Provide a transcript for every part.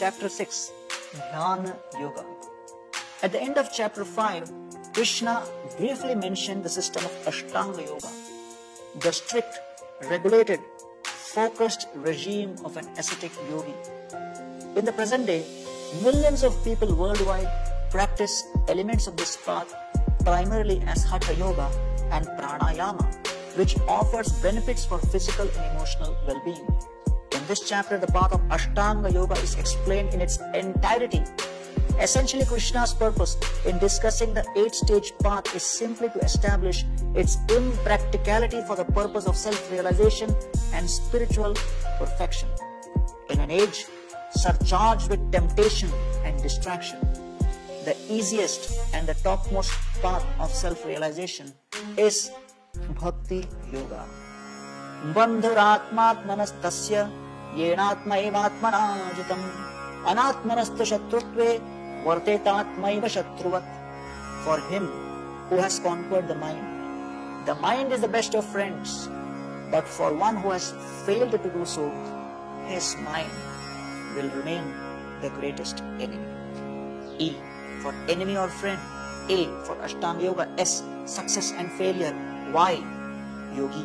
Chapter 6, Dhyana Yoga. At the end of Chapter 5, Krishna briefly mentioned the system of Ashtanga Yoga, the strict, regulated, focused regime of an ascetic yogi. In the present day, millions of people worldwide practice elements of this path primarily as Hatha Yoga and Pranayama, which offers benefits for physical and emotional well-being. In this chapter, the path of Ashtanga Yoga is explained in its entirety. Essentially, Krishna's purpose in discussing the 8-stage path is simply to establish its impracticality for the purpose of self-realization and spiritual perfection. In an age surcharged with temptation and distraction, the easiest and the topmost path of self-realization is Bhakti Yoga. Bandhuratmatmanastasya yenatma evatmana jitam anatmanastu shatrutve vartetatmaiva shatruvat. For him who has conquered the mind is the best of friends. But for one who has failed to do so, his mind will remain the greatest enemy. E for enemy or friend. A for Ashtanga Yoga. S success and failure. Y yogi.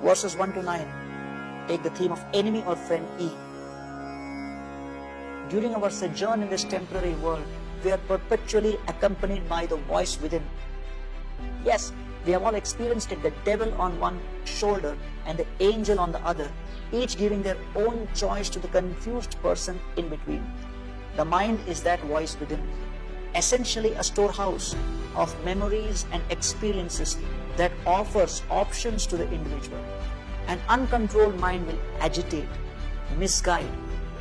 Verses 1 to 9 take the theme of enemy or friend E. During our sojourn in this temporary world, we are perpetually accompanied by the voice within. Yes, we have all experienced it, the devil on one shoulder and the angel on the other, each giving their own choice to the confused person in between. The mind is that voice within, essentially a storehouse of memories and experiences that offers options to the individual. An uncontrolled mind will agitate, misguide,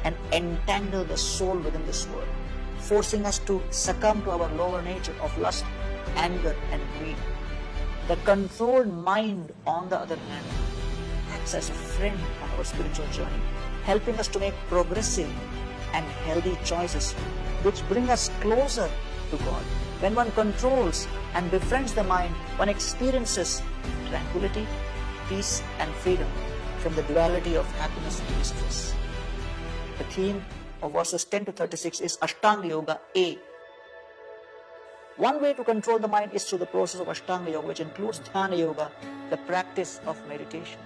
and entangle the soul within this world, forcing us to succumb to our lower nature of lust, anger, and greed. The controlled mind, on the other hand, acts as a friend on our spiritual journey, helping us to make progressive and healthy choices which bring us closer to God. When one controls and befriends the mind, one experiences tranquility, peace, and freedom from the duality of happiness and distress. The theme of verses 10 to 36 is Ashtanga Yoga A. One way to control the mind is through the process of Ashtanga Yoga, which includes Dhyana Yoga, the practice of meditation.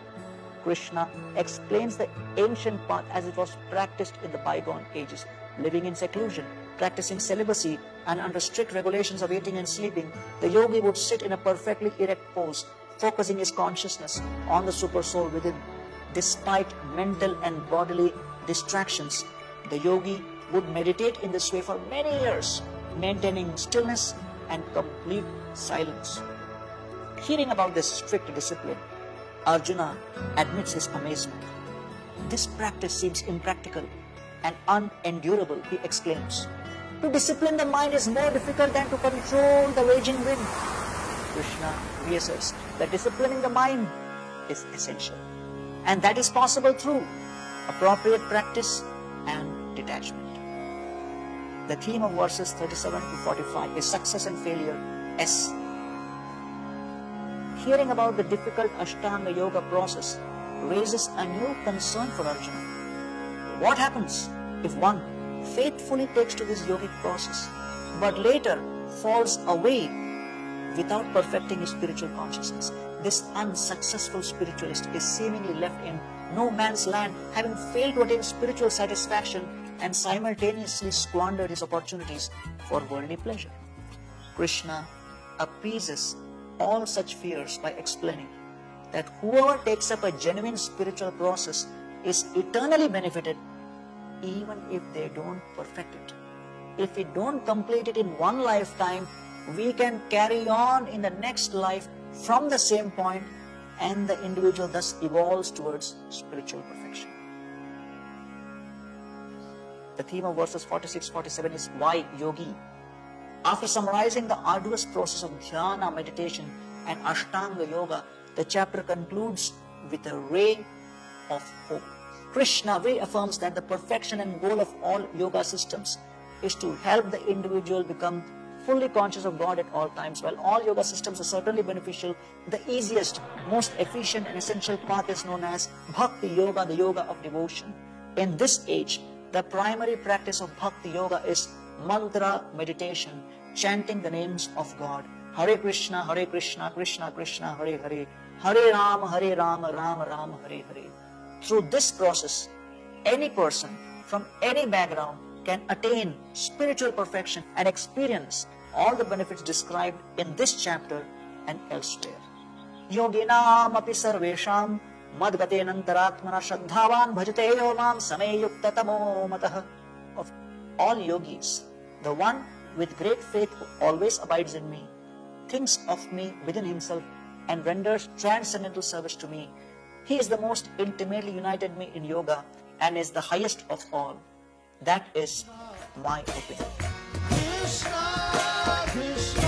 Krishna explains the ancient path as it was practiced in the bygone ages. Living in seclusion, practicing celibacy, and under strict regulations of eating and sleeping, the yogi would sit in a perfectly erect pose, focusing his consciousness on the supersoul within. Despite mental and bodily distractions, the yogi would meditate in this way for many years, maintaining stillness and complete silence. Hearing about this strict discipline, Arjuna admits his amazement. This practice seems impractical and unendurable, he exclaims. To discipline the mind is more difficult than to control the raging wind. Krishna reasserts that disciplining the mind is essential, and that is possible through appropriate practice and detachment. The theme of verses 37 to 45 is success and failure, S. Hearing about the difficult Ashtanga Yoga process raises a new concern for Arjuna. What happens if one faithfully takes to this yogic process, but later falls away without perfecting his spiritual consciousness? This unsuccessful spiritualist is seemingly left in no man's land, having failed to attain spiritual satisfaction and simultaneously squandered his opportunities for worldly pleasure. Krishna appeases all such fears by explaining that whoever takes up a genuine spiritual process is eternally benefited even if they don't perfect it. If we don't complete it in one lifetime, we can carry on in the next life from the same point, and the individual thus evolves towards spiritual perfection. The theme of verses 46-47 is Why Yogi. After summarizing the arduous process of Dhyana meditation and Ashtanga Yoga, the chapter concludes with a ray of hope. Krishna reaffirms that the perfection and goal of all yoga systems is to help the individual become fully conscious of God at all times. While all yoga systems are certainly beneficial, the easiest, most efficient and essential path is known as Bhakti Yoga, the yoga of devotion. In this age, The primary practice of Bhakti Yoga is mantra meditation, chanting the names of God. Hare Krishna, Krishna Krishna, Hare Hare, Hare Rama, Rama Rama, Hare Hare. Through this process, any person from any background can attain spiritual perfection and experience all the benefits described in this chapter and elsewhere. Yoginam api sarvesham madgatenantaratmana shraddhavan bhajate yo mam same yukta tamo matah. Of all yogis, the one with great faith who always abides in me, thinks of me within himself and renders transcendental service to me. He is the most intimately united me in yoga and is the highest of all. That is my opinion. Krishna, Krishna.